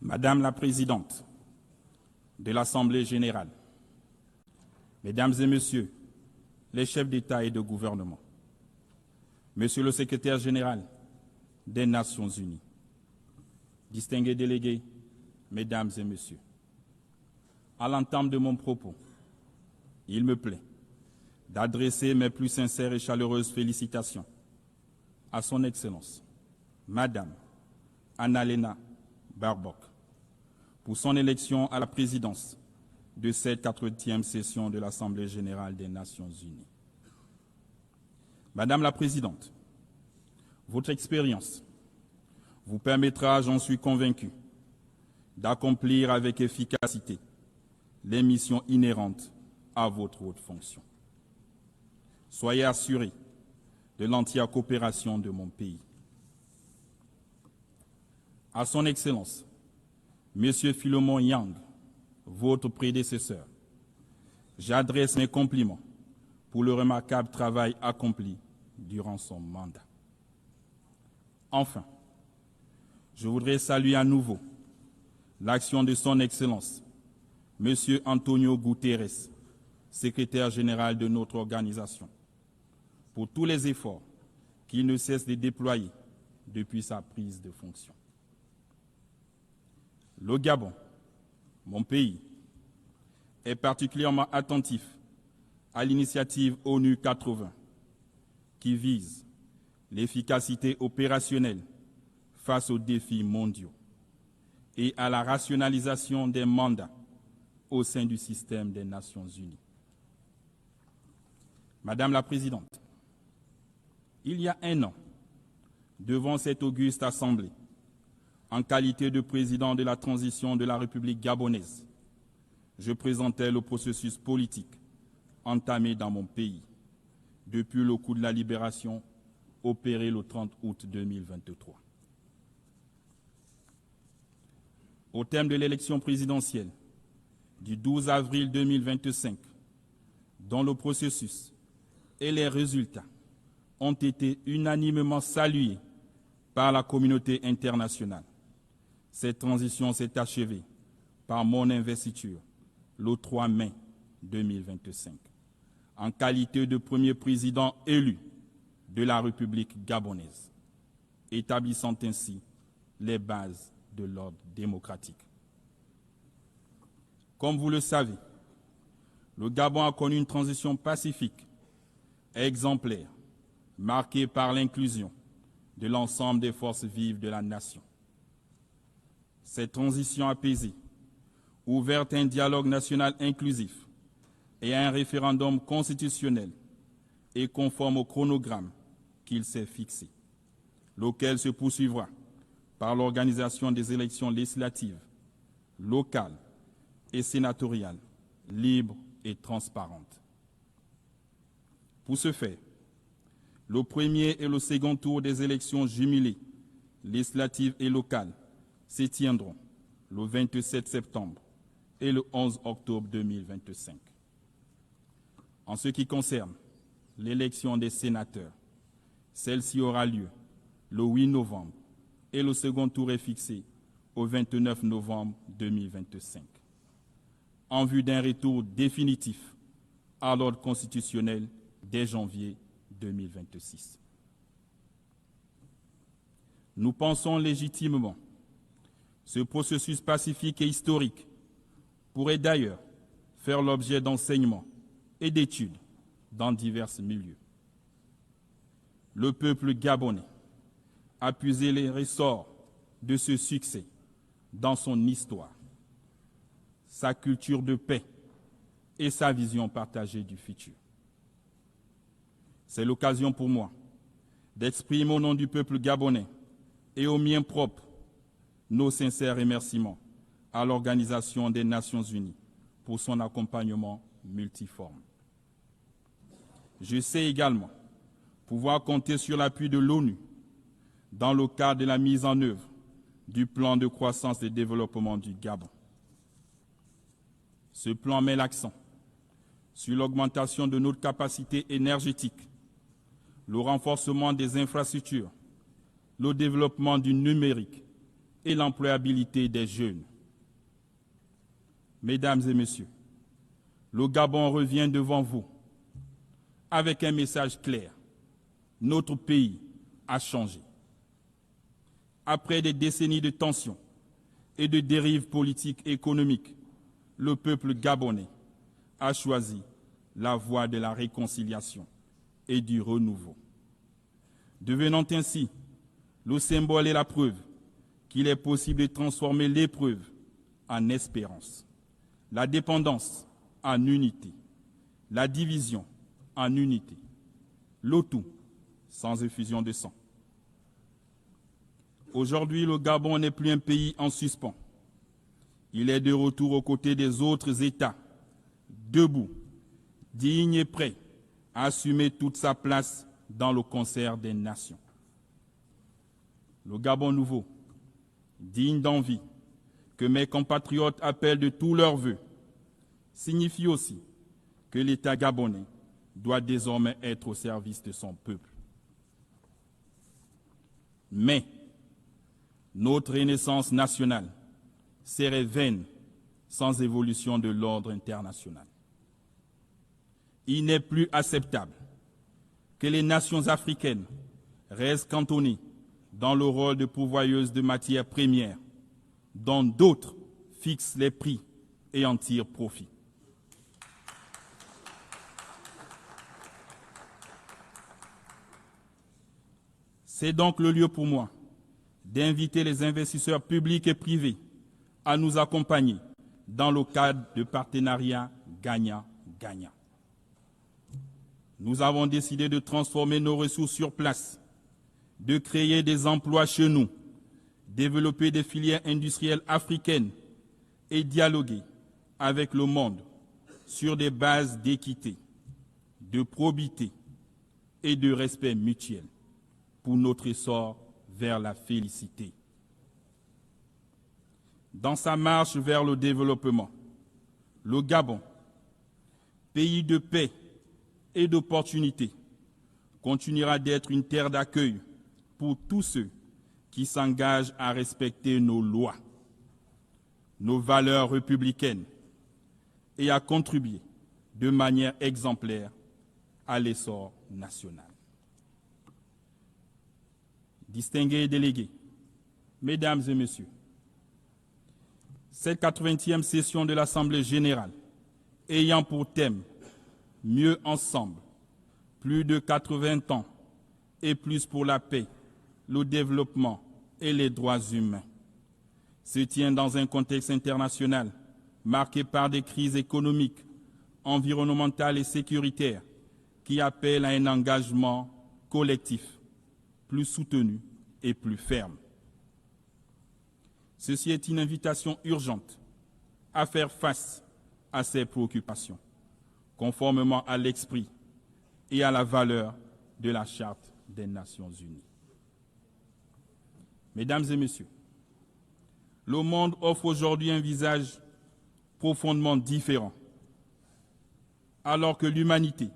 Madame la Présidente de l'Assemblée générale, Mesdames et Messieurs les chefs d'État et de gouvernement, Monsieur le Secrétaire général des Nations unies, distingués délégués, Mesdames et Messieurs, à l'entame de mon propos, il me plaît d'adresser mes plus sincères et chaleureuses félicitations à Son Excellence, Madame Annalena Baerbock, pour son élection à la présidence de cette 80e session de l'Assemblée générale des Nations unies. Madame la Présidente, votre expérience vous permettra, j'en suis convaincu, d'accomplir avec efficacité les missions inhérentes à votre haute fonction. Soyez assurés de l'entière coopération de mon pays. À Son Excellence, Monsieur Philemon Yang, votre prédécesseur, j'adresse mes compliments pour le remarquable travail accompli durant son mandat. Enfin, je voudrais saluer à nouveau l'action de Son Excellence, Monsieur Antonio Guterres, secrétaire général de notre organisation, pour tous les efforts qu'il ne cesse de déployer depuis sa prise de fonction. Le Gabon, mon pays, est particulièrement attentif à l'initiative ONU 80 qui vise l'efficacité opérationnelle face aux défis mondiaux et à la rationalisation des mandats au sein du système des Nations unies. Madame la Présidente, il y a un an, devant cette auguste Assemblée, en qualité de président de la transition de la République gabonaise, je présentais le processus politique entamé dans mon pays depuis le coup de la libération opéré le 30 août 2023. Au terme de l'élection présidentielle du 12 avril 2025, dont le processus et les résultats ont été unanimement salués par la communauté internationale, cette transition s'est achevée par mon investiture le 3 mai 2025, en qualité de premier président élu de la République gabonaise, établissant ainsi les bases de l'ordre démocratique. Comme vous le savez, le Gabon a connu une transition pacifique et exemplaire, marquée par l'inclusion de l'ensemble des forces vives de la nation. Cette transition apaisée, ouverte à un dialogue national inclusif et à un référendum constitutionnel est conforme au chronogramme qu'il s'est fixé, lequel se poursuivra par l'organisation des élections législatives, locales et sénatoriales, libres et transparentes. Pour ce faire, le premier et le second tour des élections jumelées, législatives et locales, se tiendront le 27 septembre et le 11 octobre 2025. En ce qui concerne l'élection des sénateurs, celle-ci aura lieu le 8 novembre et le second tour est fixé au 29 novembre 2025, en vue d'un retour définitif à l'ordre constitutionnel dès janvier 2026. Nous pensons légitimement ce processus pacifique et historique pourrait d'ailleurs faire l'objet d'enseignements et d'études dans divers milieux. Le peuple gabonais a puisé les ressorts de ce succès dans son histoire, sa culture de paix et sa vision partagée du futur. C'est l'occasion pour moi d'exprimer au nom du peuple gabonais et au mien propre nos sincères remerciements à l'Organisation des Nations unies pour son accompagnement multiforme. Je sais également pouvoir compter sur l'appui de l'ONU dans le cadre de la mise en œuvre du plan de croissance et développement du Gabon. Ce plan met l'accent sur l'augmentation de notre capacité énergétique, le renforcement des infrastructures, le développement du numérique et l'employabilité des jeunes. Mesdames et messieurs, le Gabon revient devant vous avec un message clair. Notre pays a changé. Après des décennies de tensions et de dérives politiques et économiques, le peuple gabonais a choisi la voie de la réconciliation et du renouveau, devenant ainsi le symbole et la preuve qu'il est possible de transformer l'épreuve en espérance, la dépendance en unité, la division en unité, le tout sans effusion de sang. Aujourd'hui, le Gabon n'est plus un pays en suspens. Il est de retour aux côtés des autres États, debout, digne et prêt à assumer toute sa place dans le concert des nations. Le Gabon nouveau, digne d'envie, que mes compatriotes appellent de tous leurs vœux, signifie aussi que l'État gabonais doit désormais être au service de son peuple. Mais notre renaissance nationale serait vaine sans évolution de l'ordre international. Il n'est plus acceptable que les nations africaines restent cantonnées dans le rôle de pourvoyeuses de matières premières, dont d'autres fixent les prix et en tirent profit. C'est donc le lieu pour moi d'inviter les investisseurs publics et privés à nous accompagner dans le cadre de partenariats gagnant-gagnant. Nous avons décidé de transformer nos ressources sur place, de créer des emplois chez nous, développer des filières industrielles africaines et dialoguer avec le monde sur des bases d'équité, de probité et de respect mutuel pour notre essor vers la félicité. Dans sa marche vers le développement, le Gabon, pays de paix et d'opportunités, continuera d'être une terre d'accueil pour tous ceux qui s'engagent à respecter nos lois, nos valeurs républicaines et à contribuer de manière exemplaire à l'essor national. Distingués délégués, Mesdames et Messieurs, cette 80e session de l'Assemblée générale ayant pour thème « Mieux ensemble, plus de 80 ans et plus pour la paix, le développement et les droits humains » se tient dans un contexte international marqué par des crises économiques, environnementales et sécuritaires qui appellent à un engagement collectif plus soutenu et plus ferme. Ceci est une invitation urgente à faire face à ces préoccupations, conformément à l'esprit et à la valeur de la Charte des Nations Unies. Mesdames et Messieurs, le monde offre aujourd'hui un visage profondément différent, alors que l'humanité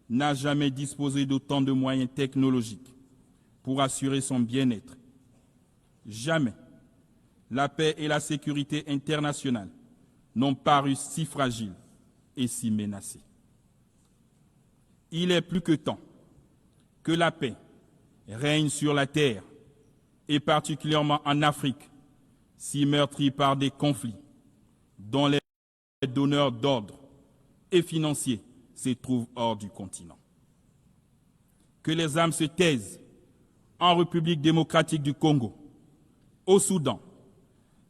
n'a jamais disposé d'autant de moyens technologiques pour assurer son bien-être. Jamais la paix et la sécurité internationale n'ont paru si fragiles et si menacées. Il est plus que temps que la paix règne sur la terre, et particulièrement en Afrique, si meurtrie par des conflits dont les donneurs d'ordre et financiers se trouvent hors du continent. Que les âmes se taisent en République démocratique du Congo, au Soudan,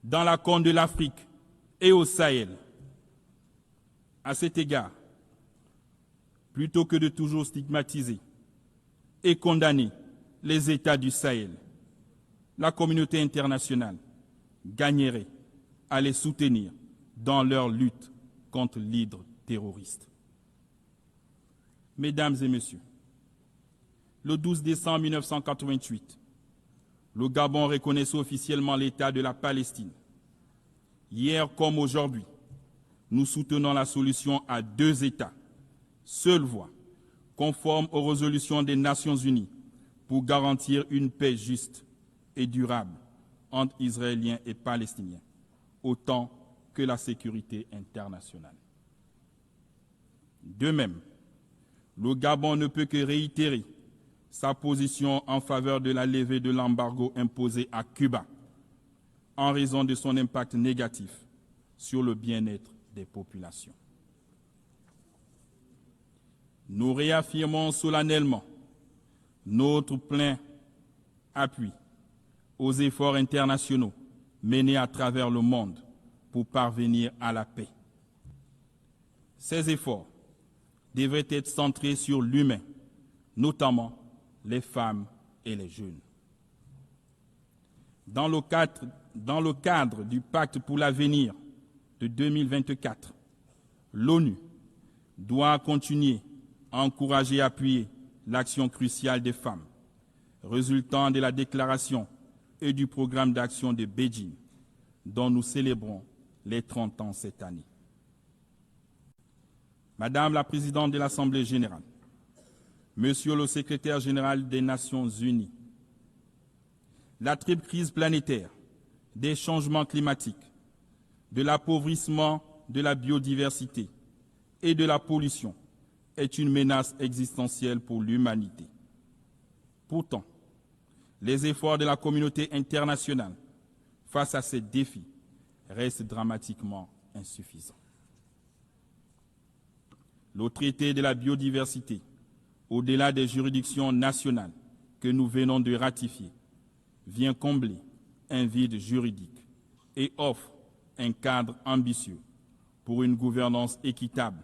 dans la Corne de l'Afrique et au Sahel. À cet égard, plutôt que de toujours stigmatiser et condamner les États du Sahel, la communauté internationale gagnerait à les soutenir dans leur lutte contre l'hydre terroriste. Mesdames et Messieurs, le 12 décembre 1988, le Gabon reconnaissait officiellement l'État de la Palestine. Hier comme aujourd'hui, nous soutenons la solution à 2 États, seule voie, conforme aux résolutions des Nations Unies, pour garantir une paix juste et durable entre Israéliens et Palestiniens, autant que la sécurité internationale. De même, le Gabon ne peut que réitérer sa position en faveur de la levée de l'embargo imposé à Cuba en raison de son impact négatif sur le bien-être des populations. Nous réaffirmons solennellement notre plein appui aux efforts internationaux menés à travers le monde pour parvenir à la paix. Ces efforts devraient être centrés sur l'humain, notamment les femmes et les jeunes. Dans le cadre du Pacte pour l'avenir de 2024, l'ONU doit continuer à encourager et appuyer l'action cruciale des femmes, résultant de la déclaration et du programme d'action de Beijing, dont nous célébrons les 30 ans cette année. Madame la Présidente de l'Assemblée générale, Monsieur le Secrétaire général des Nations unies, la triple crise planétaire, des changements climatiques, de l'appauvrissement de la biodiversité et de la pollution est une menace existentielle pour l'humanité. Pourtant, les efforts de la communauté internationale face à ces défis restent dramatiquement insuffisants. Le traité de la biodiversité, au-delà des juridictions nationales que nous venons de ratifier, vient combler un vide juridique et offre un cadre ambitieux pour une gouvernance équitable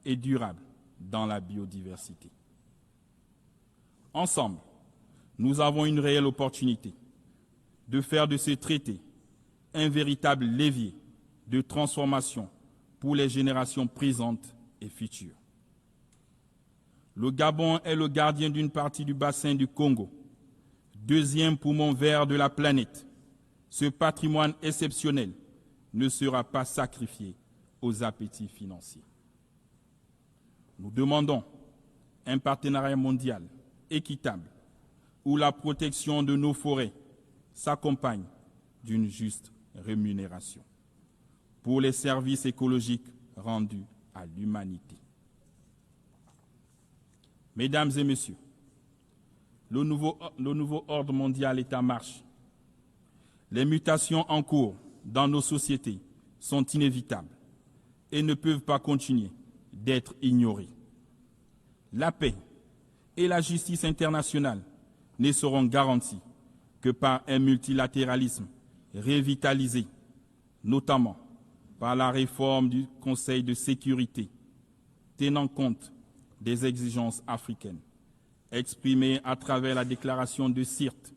et durable dans la biodiversité. Ensemble, nous avons une réelle opportunité de faire de ce traité un véritable levier de transformation pour les générations présentes et futures. Le Gabon est le gardien d'une partie du bassin du Congo, deuxième poumon vert de la planète. Ce patrimoine exceptionnel ne sera pas sacrifié aux appétits financiers. Nous demandons un partenariat mondial équitable où la protection de nos forêts s'accompagne d'une juste rémunération pour les services écologiques rendus à l'humanité. Mesdames et messieurs, le nouveau ordre mondial est en marche. Les mutations en cours dans nos sociétés sont inévitables et ne peuvent pas continuer d'être ignorées. La paix et la justice internationale ne seront garanties que par un multilatéralisme revitalisé, notamment par la réforme du Conseil de sécurité, tenant compte des exigences africaines exprimées à travers la déclaration de Sirte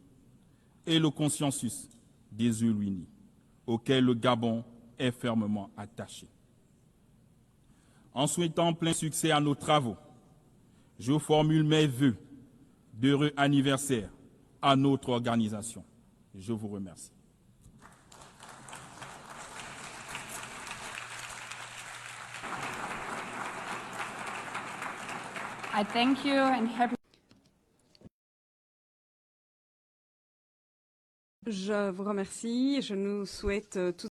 et le consensus des Ulwini, auquel le Gabon est fermement attaché. En souhaitant plein succès à nos travaux, je formule mes vœux d'heureux anniversaire à notre organisation. Je vous remercie. I thank you and happy. Je vous remercie. Je nous souhaite tous